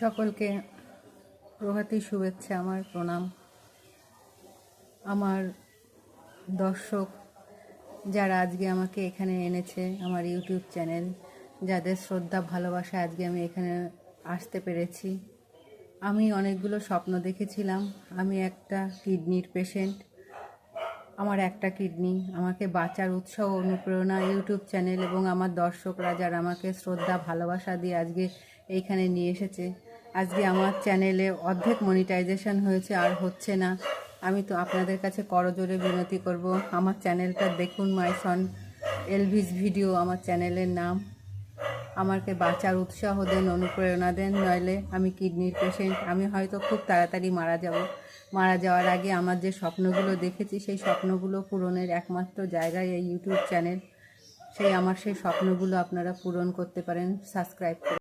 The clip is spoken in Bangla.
সকলকে প্রভাতী শুভেচ্ছা, আমার প্রণাম। আমার দর্শক যারা আজকে আমাকে এখানে এনেছে, আমার ইউটিউব চ্যানেল, যাদের শ্রদ্ধা ভালোবাসা আজকে আমি এখানে আসতে পেরেছি। আমি অনেকগুলো স্বপ্ন দেখেছিলাম। আমি একটা কিডনির পেশেন্ট। আমার একটা কিডনি, আমাকে বাঁচার উৎসাহ অনুপ্রেরণা ইউটিউব চ্যানেল এবং আমার দর্শকরা যারা আমাকে শ্রদ্ধা ভালোবাসা দিয়ে আজকে এইখানে নিয়ে এসেছে। আজকে আমার চ্যানেলে অর্ধেক মনিটাইজেশন হয়েছে, আর হচ্ছে না। আমি তো আপনাদের কাছে করজোরে বিনতি করব, আমার চ্যানেলটা দেখুন। মাই সন এলভিস ভিডিও আমার চ্যানেলের নাম। আমাকে বাঁচার উৎসাহ দেন, অনুপ্রেরণা দেন, নইলে আমি কিডনির পেশেন্ট। আমি হয়তো খুব তাড়াতাড়ি মারা যাব। মারা যাওয়ার আগে আমার যে স্বপ্নগুলো দেখেছি, সেই স্বপ্নগুলো পূরণের একমাত্র জায়গায় এই ইউটিউব চ্যানেল। সেই স্বপ্নগুলো আপনারা পূরণ করতে পারেন। সাবস্ক্রাইব করুন।